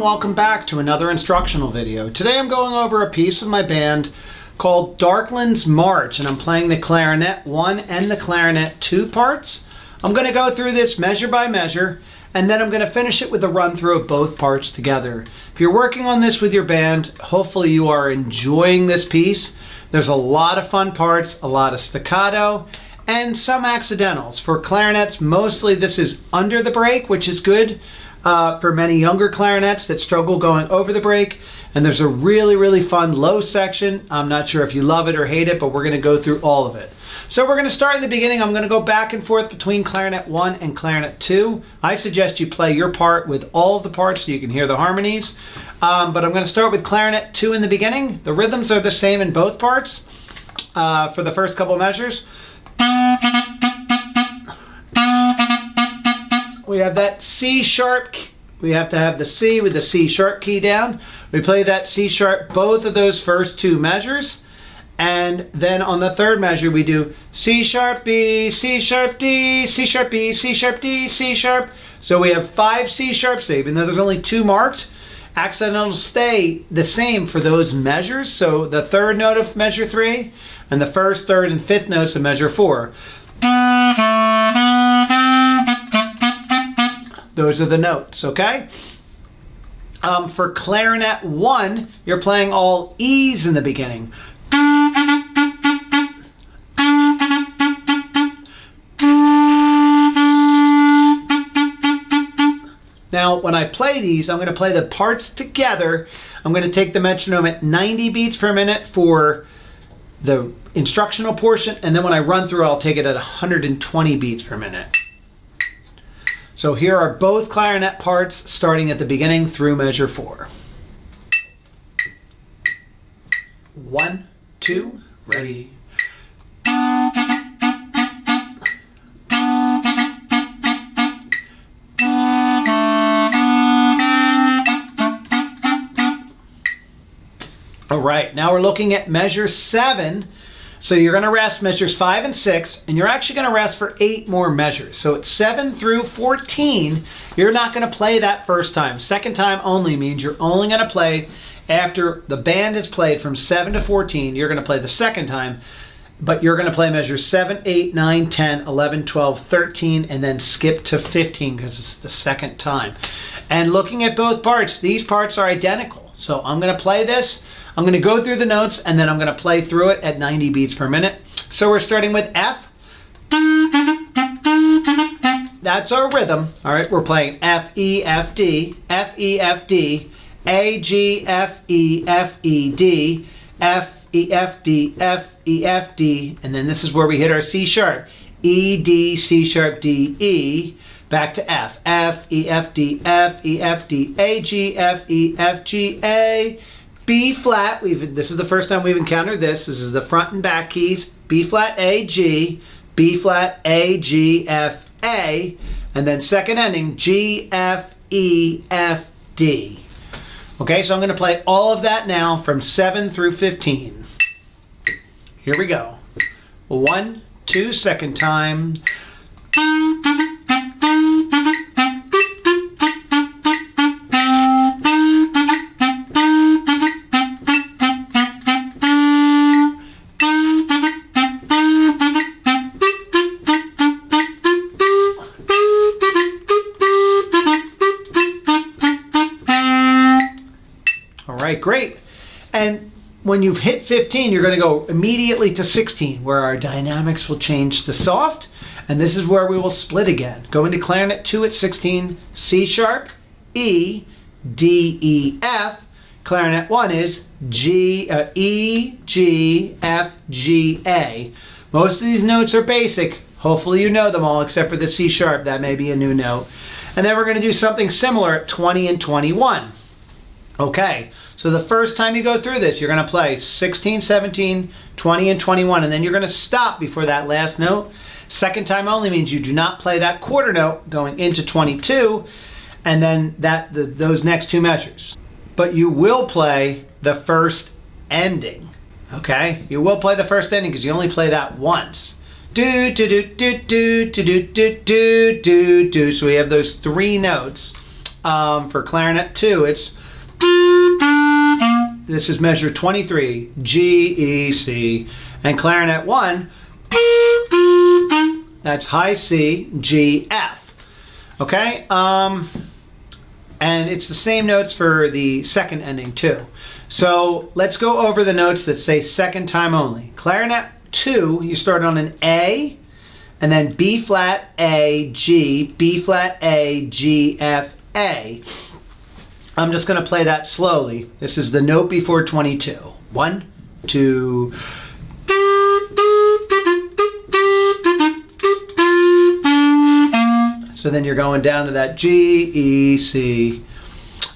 welcome back to another instructional video. Today I'm going over a piece of my band called Darklands March, and I'm playing the Clarinet 1 and the Clarinet 2 parts. I'm going to go through this measure by measure, and then I'm going to finish it with a run through of both parts together. If you're working on this with your band, hopefully you are enjoying this piece. There's a lot of fun parts, a lot of staccato, and some accidentals. For clarinets, mostly this is under the break, which is good for many younger clarinets that struggle going over the break. And there's a really fun low section. I'm not sure if you love it or hate it, but we're going to go through all of it. So we're going to start at the beginning. I'm going to go back and forth between Clarinet 1 and Clarinet 2. I suggest you play your part with all of the parts so you can hear the harmonies. But I'm going to start with Clarinet 2 in the beginning. The rhythms are the same in both parts for the first couple measures. We have that C sharp. We have to have the C with the C sharp key down. We play that C sharp both of those first two measures. And then on the third measure we do C sharp B, C sharp D, C sharp B, C sharp D, C sharp. So we have 5 C sharps, even though there's only 2 marked. Accidentals stay the same for those measures. So the third note of measure 3 and the first, third, and fifth notes of measure 4. Those are the notes, okay? For Clarinet 1, you're playing all E's in the beginning. Now, when I play these, I'm going to play the parts together. I'm going to take the metronome at 90 beats per minute for the instructional portion, and then when I run through, I'll take it at 120 beats per minute. So here are both clarinet parts starting at the beginning through measure 4. 1, 2, ready. All right, now we're looking at measure 7. So you're going to rest measures 5 and 6, and you're actually going to rest for 8 more measures. So at 7 through 14, you're not going to play that first time. Second time only means you're only going to play after the band is played from 7 to 14. You're going to play the second time, but you're going to play measures 7, 8, 9, 10, 11, 12, 13, and then skip to 15 because it's the second time. And looking at both parts, these parts are identical. So I'm going to play this. I'm going to go through the notes, and then I'm going to play through it at 90 beats per minute. So we're starting with F. That's our rhythm. All right, we're playing F, E, F, D, F, E, F, D, A, G, F, E, F, E, D, F, E, F, D, F, E, F, D, and then this is where we hit our C sharp. E, D, C sharp, D, E, back to F. F, E, F, D, F, E, F, D, A, G, F, E, F, G, A, B flat. This is the first time we've encountered this. This is the front and back keys. B flat, A, G, B flat, A, G, F, A, and then second ending, G, F, E, F, D. Okay, so I'm going to play all of that now from 7 through 15. Here we go. 1, 2, second time. All right, great. And when you've hit 15, you're going to go immediately to 16, where our dynamics will change to soft. And this is where we will split again. Go into Clarinet 2 at 16, C sharp, E, D, E, F. Clarinet 1 is G, E, G, F, G, A. Most of these notes are basic. Hopefully you know them all except for the C sharp. That may be a new note. And then we're going to do something similar at 20 and 21. Okay, so the first time you go through this, you're going to play 16, 17, 20, and 21, and then you're going to stop before that last note. Second time only means you do not play that quarter note going into 22, and then those next 2 measures. But you will play the first ending, okay? You will play the first ending because you only play that once. Do, do, do, do, do, do, do, do, do, do, do. So we have those 3 notes. For clarinet 2, this is measure 23, G, E, C. And clarinet 1, that's high C, G, F. Okay? And it's the same notes for the second ending too. So let's go over the notes that say second time only. Clarinet 2, you start on an A, and then B flat, A, G, B flat, A, G, F, A. I'm just going to play that slowly. This is the note before 22. 1, 2. So then you're going down to that G, E, C.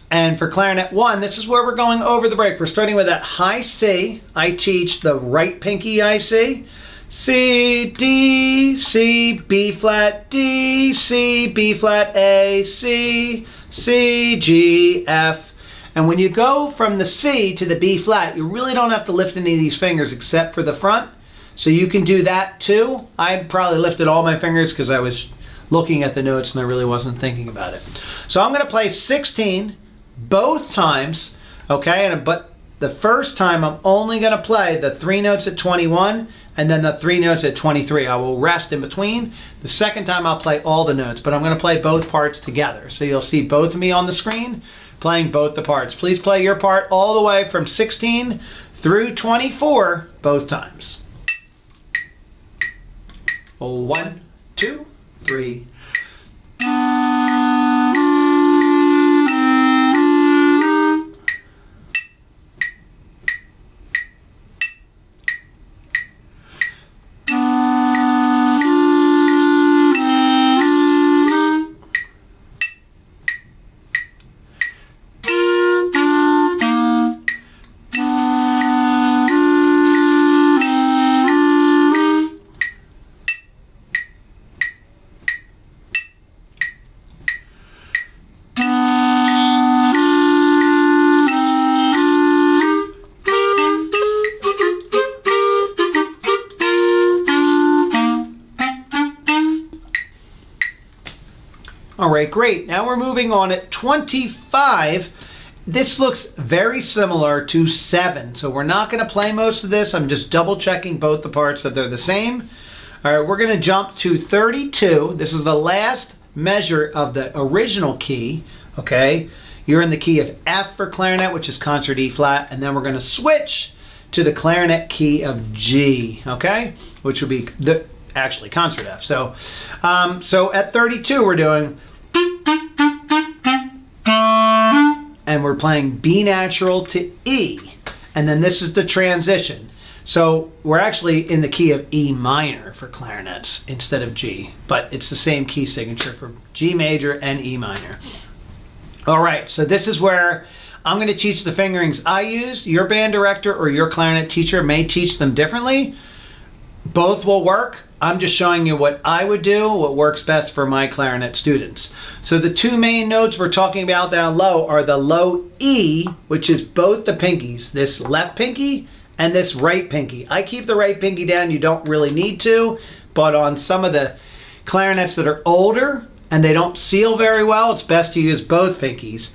And for clarinet 1, this is where we're going over the break. We're starting with that high C. I teach the right pinky I C. C, D, C, B flat, D, C, B flat, A, C, C, G, F. And when you go from the C to the B flat, you really don't have to lift any of these fingers except for the front. So you can do that too. I probably lifted all my fingers because I was looking at the notes and I really wasn't thinking about it. So I'm going to play 16 both times, okay? But the first time I'm only going to play the 3 notes at 21 and then the 3 notes at 23. I will rest in between. The second time I'll play all the notes, but I'm going to play both parts together. So you'll see both of me on the screen playing both the parts. Please play your part all the way from 16 through 24 both times. 1, 2, 3. All right, great. Now we're moving on at 25. This looks very similar to 7, so we're not going to play most of this. I'm just double checking both the parts that they're the same. All right, we're going to jump to 32. This is the last measure of the original key, okay? You're in the key of F for clarinet, which is concert E flat, and then we're going to switch to the clarinet key of G, okay? Which would be actually concert F. So at 32 we're doing, and we're playing B natural to E, and then this is the transition. So we're actually in the key of E minor for clarinets instead of G, but it's the same key signature for G major and E minor. All right, so this is where I'm going to teach the fingerings I use. Your band director or your clarinet teacher may teach them differently. Both will work. I'm just showing you what I would do, what works best for my clarinet students. So the 2 main notes we're talking about down low are the low E, which is both the pinkies, this left pinky and this right pinky. I keep the right pinky down, you don't really need to, but on some of the clarinets that are older and they don't seal very well, it's best to use both pinkies.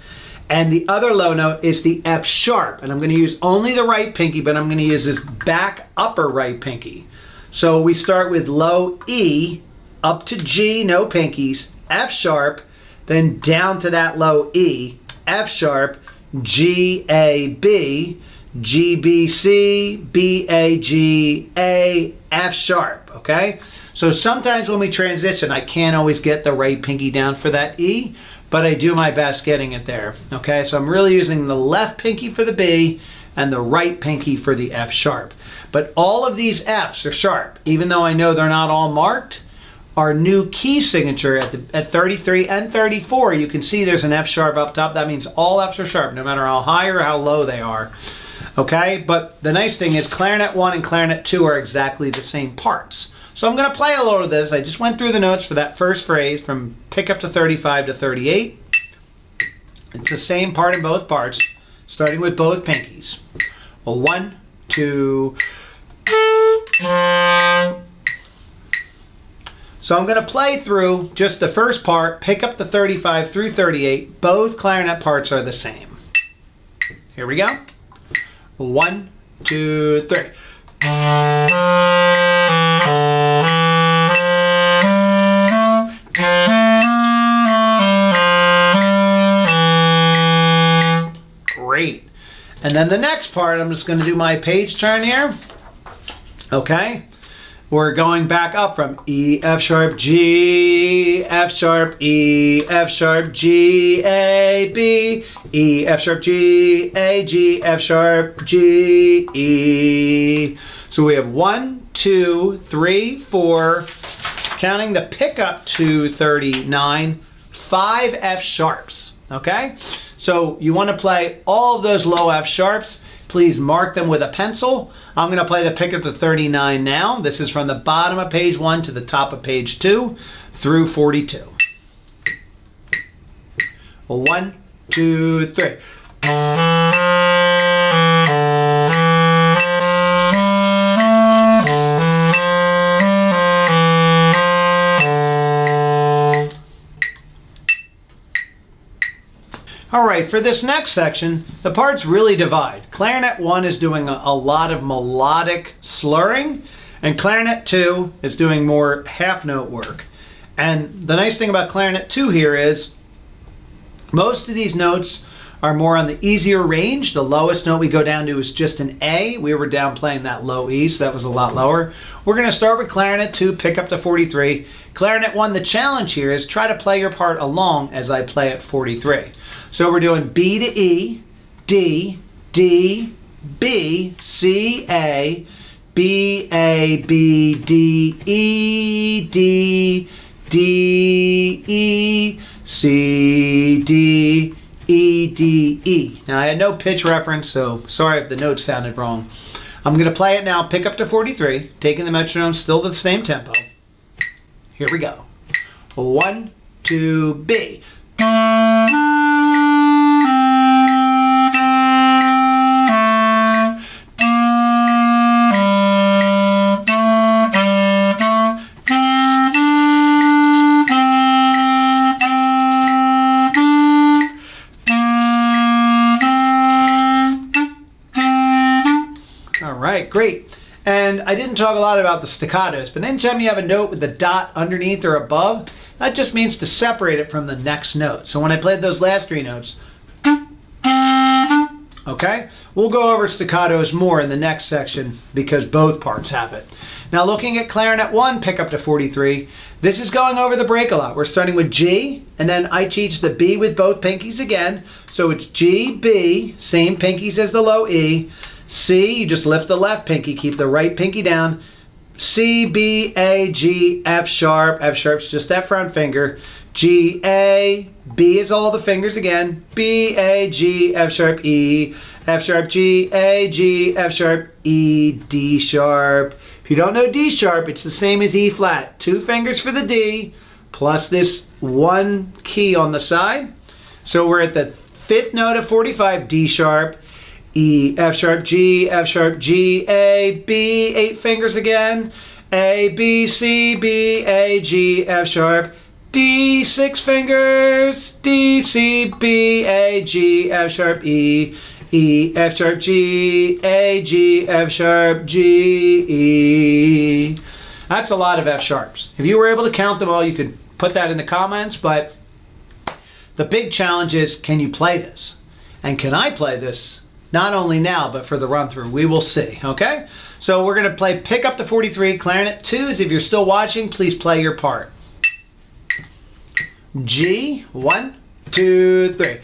And the other low note is the F sharp, and I'm going to use only the right pinky, but I'm going to use this back upper right pinky. So we start with low E, up to G, no pinkies, F sharp, then down to that low E, F sharp, G, A, B, G, B, C, B, A, G, A, F sharp, okay? So sometimes when we transition, I can't always get the right pinky down for that E, but I do my best getting it there, okay? So I'm really using the left pinky for the B and the right pinky for the F sharp. But all of these Fs are sharp, even though I know they're not all marked. Our new key signature at 33 and 34, you can see there's an F sharp up top. That means all Fs are sharp, no matter how high or how low they are. Okay, but the nice thing is clarinet 1 and clarinet 2 are exactly the same parts. So I'm going to play a little of this. I just went through the notes for that first phrase from pick up to 35 to 38. It's the same part in both parts, starting with both pinkies. 1, 2. So I'm going to play through just the first part, pick up the 35 through 38. Both clarinet parts are the same. Here we go. 1, 2, 3. Great. And then the next part, I'm just going to do my page turn here. Okay. We're going back up from E, F sharp, G, F sharp, E, F sharp, G, A, B, E, F sharp, G, A, G, F sharp, G, E. So we have 1, 2, 3, 4, counting the pickup to 39, 5 F sharps, okay? So you want to play all of those low F sharps. Please mark them with a pencil. I'm going to play the pickup to 39 now. This is from the bottom of page 1 to the top of page 2 through 42. 1, 2, 3. All right, for this next section, the parts really divide. Clarinet 1 is doing a lot of melodic slurring, and Clarinet 2 is doing more half-note work. And the nice thing about Clarinet 2 here is most of these notes are more on the easier range. The lowest note we go down to is just an A. We were down playing that low E, so that was a lot lower. We're going to start with Clarinet 2, pick up to 43. Clarinet 1, the challenge here is try to play your part along as I play at 43. So we're doing B to E, D, D, B, C, A, B, A, B, D, E, D, D, E, C, D, E, D, E. Now I had no pitch reference, so sorry if the notes sounded wrong. I'm going to play it now, pick up to 43, taking the metronome still to the same tempo. Here we go. 1, 2, B. Great. And I didn't talk a lot about the staccatos, but anytime you have a note with the dot underneath or above, that just means to separate it from the next note. So when I played those last 3 notes, okay, we'll go over staccatos more in the next section because both parts have it. Now looking at Clarinet 1, pick up to 43, this is going over the break a lot. We're starting with G, and then I teach the B with both pinkies again. So it's G, B, same pinkies as the low E. C, you just lift the left pinky, keep the right pinky down. C, B, A, G, F sharp's just that front finger. G, A, B is all the fingers again. B, A, G, F sharp, E, F sharp, G, A, G, F sharp, E, D sharp. If you don't know D sharp, it's the same as E flat. 2 fingers for the D, plus this 1 key on the side. So we're at the 5th note of 45, D sharp, E, F sharp, G, A, B, 8 fingers again. A, B, C, B, A, G, F sharp, D, 6 fingers. D, C, B, A, G, F sharp, E, E, F sharp, G, A, G, F sharp, G, E. That's a lot of F sharps. If you were able to count them all, you could put that in the comments, but the big challenge is, can you play this? And can I play this? Not only now, but for the run through. We will see, okay? So we're going to play pick up to 43, Clarinet 2s. If you're still watching, please play your part. G, 1, 2, 3.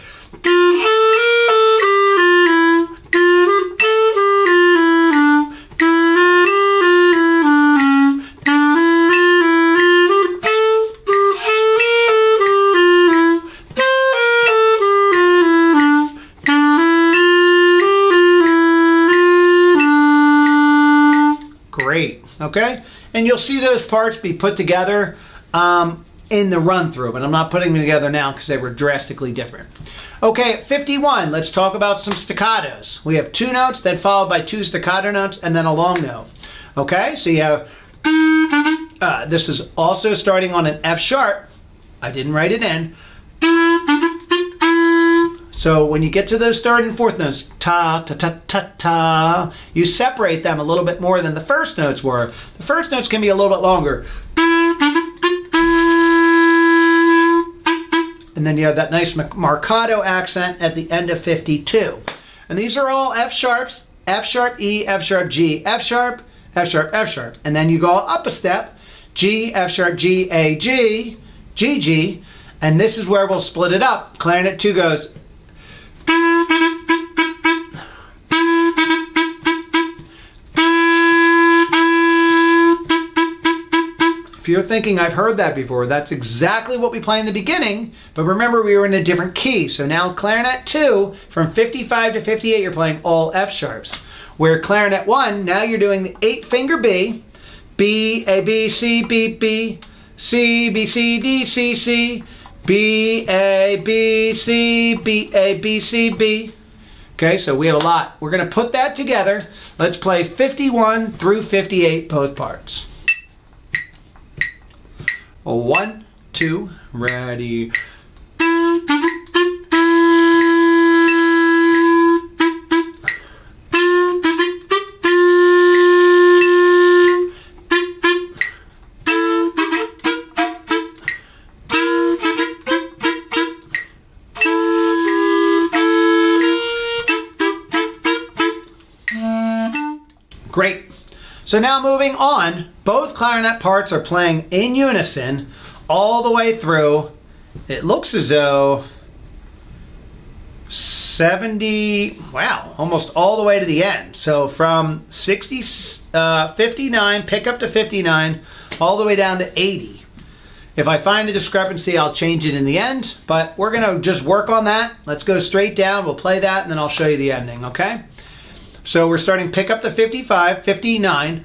Great, okay? And you'll see those parts be put together in the run through, but I'm not putting them together now because they were drastically different. Okay, at 51, let's talk about some staccatos. We have 2 notes, then followed by 2 staccato notes, and then a long note. Okay, so you have This is also starting on an F sharp. I didn't write it in. So when you get to those third and fourth notes, ta, ta, ta, ta, ta, you separate them a little bit more than the first notes were. The first notes can be a little bit longer. And then you have that nice marcato accent at the end of 52. And these are all F sharps, F sharp, E, F sharp, G, F sharp, F sharp, F sharp. And then you go up a step, G, F sharp, G, A, G, G, G. And this is where we'll split it up. Clarinet 2 goes. If you're thinking I've heard that before, that's exactly what we play in the beginning, but remember we were in a different key. So now Clarinet 2, from 55 to 58, you're playing all F sharps. Where Clarinet 1, now you're doing the 8-finger B, B, A, B, C, B, B, C, B, C, D, C, C, B, A, B, C, B, A, B, C, B. Okay, so we have a lot. We're going to put that together. Let's play 51 through 58, both parts. 1, 2, ready. Great. So now moving on, both clarinet parts are playing in unison all the way through. It looks as though 70, wow, almost all the way to the end. So from 59, pick up to 59, all the way down to 80. If I find a discrepancy, I'll change it in the end, but we're gonna just work on that. Let's go straight down, we'll play that, and then I'll show you the ending, okay? So we're starting pick up to 55, 59.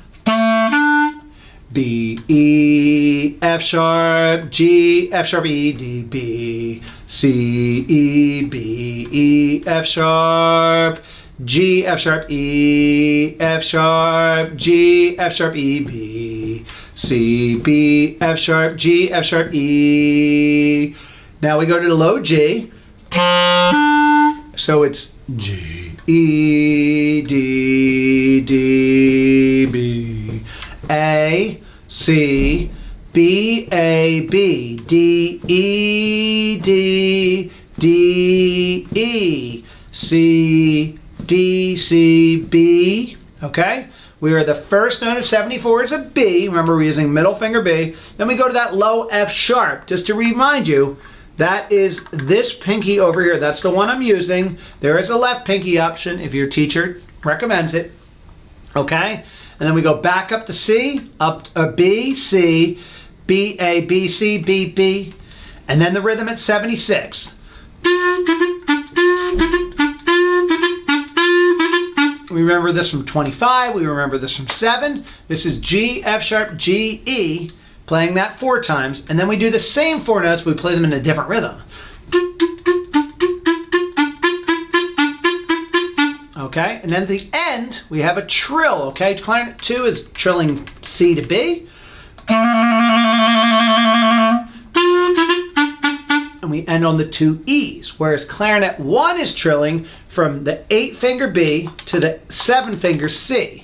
B, E, F sharp, G, F sharp, E, D, B, C, E, B, E, F sharp, G, F sharp, E, F sharp, G, F sharp, E, B, C, B, F sharp, G, F sharp, E. Now we go to the low G. So it's G, E, D, D, B, A, C, B, A, B, D, E, D, D, E, C, D, C, B. Okay? We are the first note of 74 is a B. Remember, we're using middle finger B. Then we go to that low F sharp. Just to remind you, that is this pinky over here. That's the one I'm using. There is a left pinky option if your teacher recommends it. Okay? And then we go back up to C, up to B, C, B, A, B, C, B, B. And then the rhythm at 76. We remember this from 25. We remember this from 7. This is G, F sharp, G, E. Playing that 4 times, and then we do the same 4 notes, but we play them in a different rhythm. Okay, and then at the end, we have a trill, okay? Clarinet 2 is trilling C to B. And we end on the 2 E's, whereas Clarinet 1 is trilling from the 8-finger B to the 7-finger C.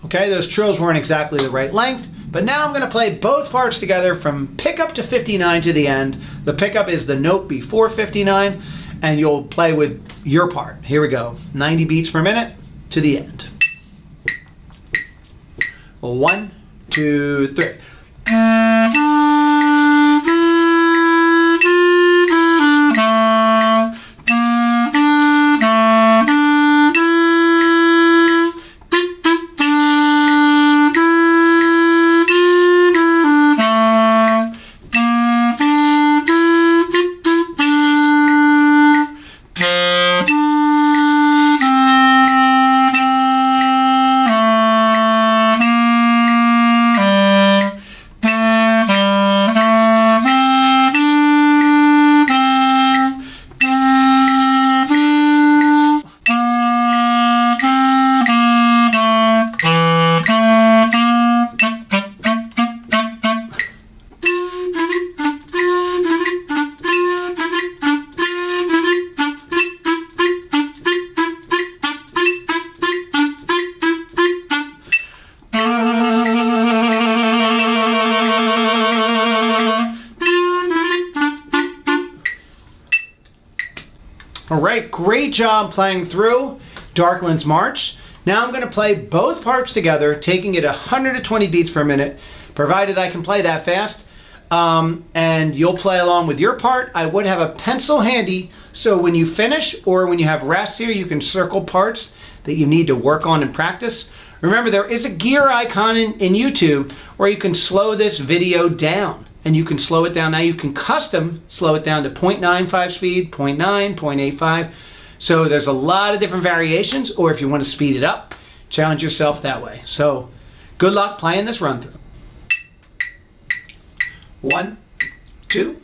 Okay, those trills weren't exactly the right length, but now I'm going to play both parts together from pickup to 59 to the end. The pickup is the note before 59, and you'll play with your part. Here we go, 90 beats per minute to the end. 1, 2, 3. All right, great job playing through Darklands March. Now I'm going to play both parts together, taking it 120 beats per minute, provided I can play that fast. And you'll play along with your part. I would have a pencil handy, so when you finish or when you have rests here, you can circle parts that you need to work on and practice. Remember, there is a gear icon in YouTube where you can slow this video down. And you can slow it down. Now you can custom slow it down to 0.95 speed, 0.9, 0.85. So there's a lot of different variations, or if you want to speed it up, challenge yourself that way. So good luck playing this run through. 1, 2.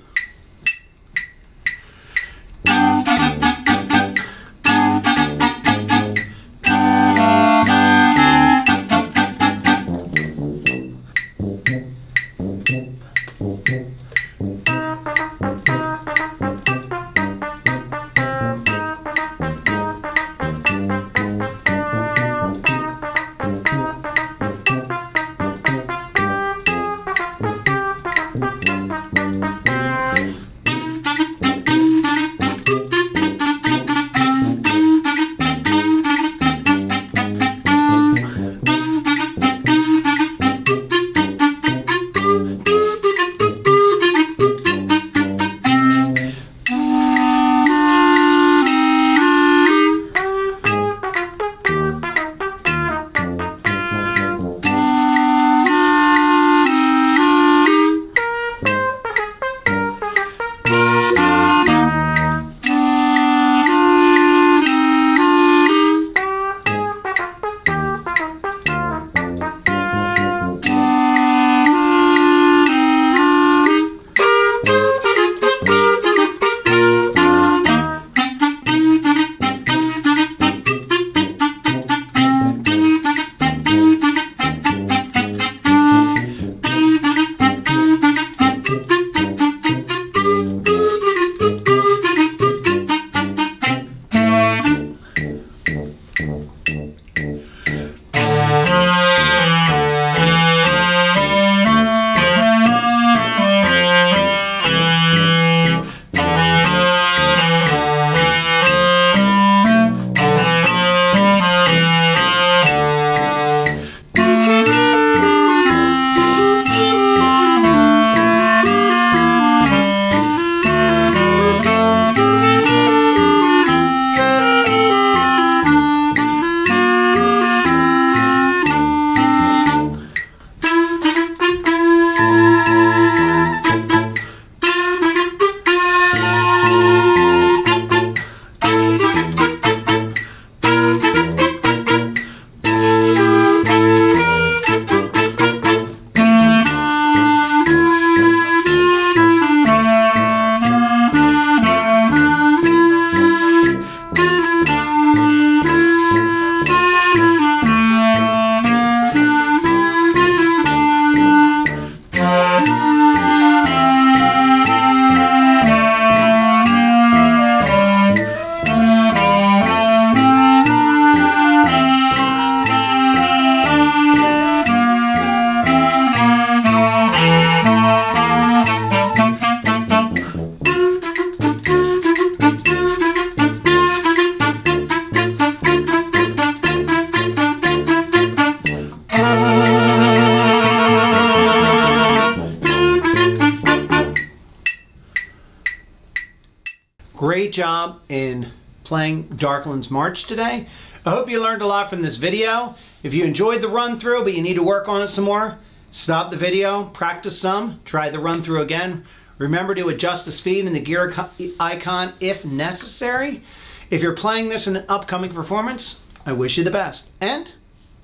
Great job in playing Darklands March today. I hope you learned a lot from this video. If you enjoyed the run through but you need to work on it some more, stop the video, practice some, try the run through again. Remember to adjust the speed and the gear icon if necessary. If you're playing this in an upcoming performance, I wish you the best and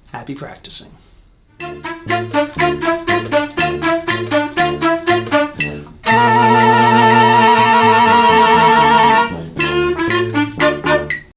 happy practicing.